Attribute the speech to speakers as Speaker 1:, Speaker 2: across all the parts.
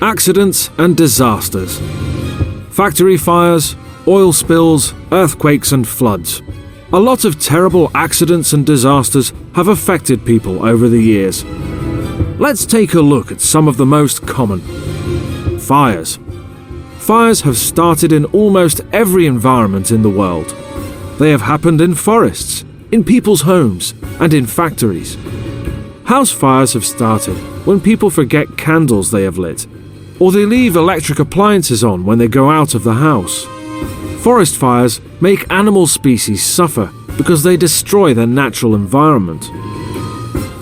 Speaker 1: Accidents and disasters. Factory fires, oil spills, earthquakes and floods. A lot of terrible accidents and disasters have affected people over the years. Let's take a look at some of the most common. Fires. Fires have started in almost every environment in the world. They have happened in forests, in people's homes, and in factories. House fires have started when people forget candles they have lit, or they leave electric appliances on when they go out of the house. Forest fires make animal species suffer because they destroy their natural environment.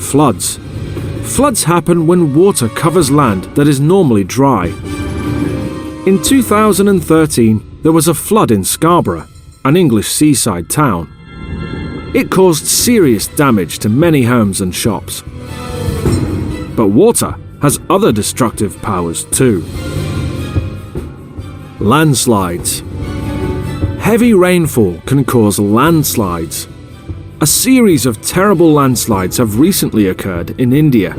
Speaker 1: Floods. Floods happen when water covers land that is normally dry. In 2013, there was a flood in Scarborough, an English seaside town. It caused serious damage to many homes and shops. But water has other destructive powers too. Landslides. Heavy rainfall can cause landslides. A series of terrible landslides have recently occurred in India.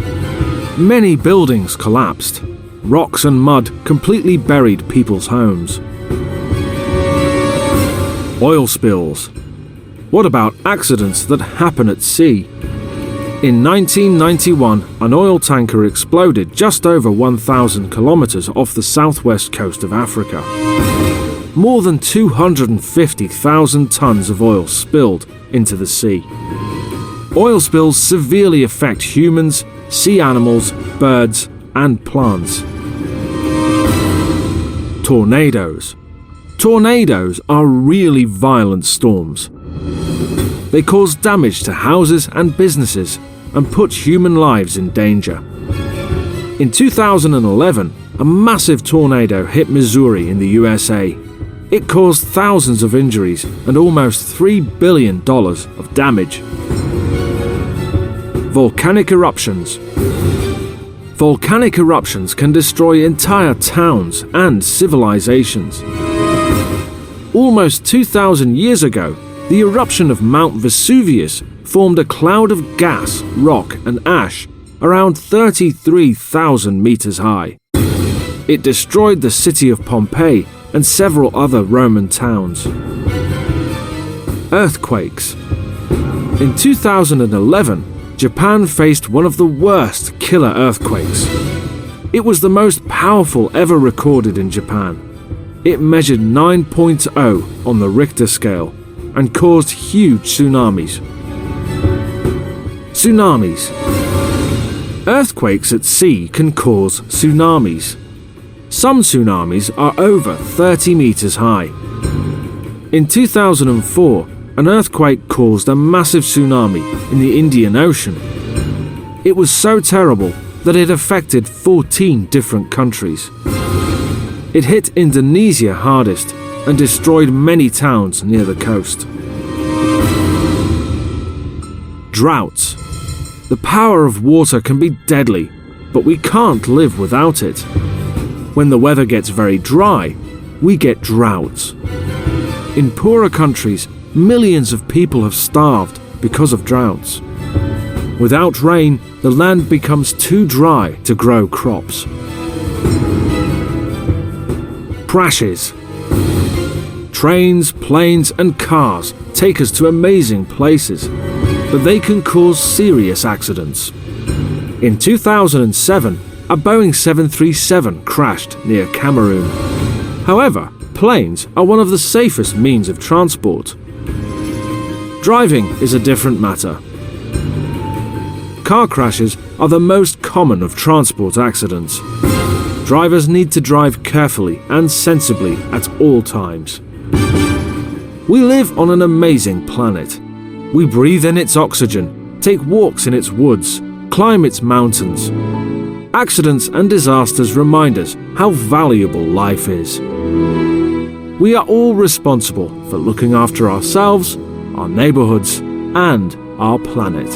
Speaker 1: Many buildings collapsed. Rocks and mud completely buried people's homes. Oil spills. What about accidents that happen at sea? In 1991, an oil tanker exploded just over 1,000 kilometers off the southwest coast of Africa. More than 250,000 tons of oil spilled into the sea. Oil spills severely affect humans, sea animals, birds, and plants. Tornadoes. Tornadoes are really violent storms. They cause damage to houses and businesses and put human lives in danger. In 2011, a massive tornado hit Missouri in the USA. It caused thousands of injuries and almost $3 billion of damage. Volcanic eruptions. Volcanic eruptions can destroy entire towns and civilizations. Almost 2,000 years ago, the eruption of Mount Vesuvius formed a cloud of gas, rock, and ash around 33,000 meters high. It destroyed the city of Pompeii and several other Roman towns. Earthquakes. In 2011, Japan faced one of the worst killer earthquakes. It was the most powerful ever recorded in Japan. It measured 9.0 on the Richter scale and caused huge tsunamis. Tsunamis. Earthquakes at sea can cause tsunamis. Some tsunamis are over 30 meters high. In 2004, an earthquake caused a massive tsunami in the Indian Ocean. It was so terrible that it affected 14 different countries. It hit Indonesia hardest and destroyed many towns near the coast. Droughts. The power of water can be deadly, but we can't live without it. When the weather gets very dry, we get droughts. In poorer countries, millions of people have starved because of droughts. Without rain, the land becomes too dry to grow crops. Crashes. Trains, planes, and cars take us to amazing places, but they can cause serious accidents. In 2007, a Boeing 737 crashed near Cameroon. However, planes are one of the safest means of transport. Driving is a different matter. Car crashes are the most common of transport accidents. Drivers need to drive carefully and sensibly at all times. We live on an amazing planet. We breathe in its oxygen, take walks in its woods, climb its mountains. Accidents and disasters remind us how valuable life is. We are all responsible for looking after ourselves, our neighborhoods, and our planet.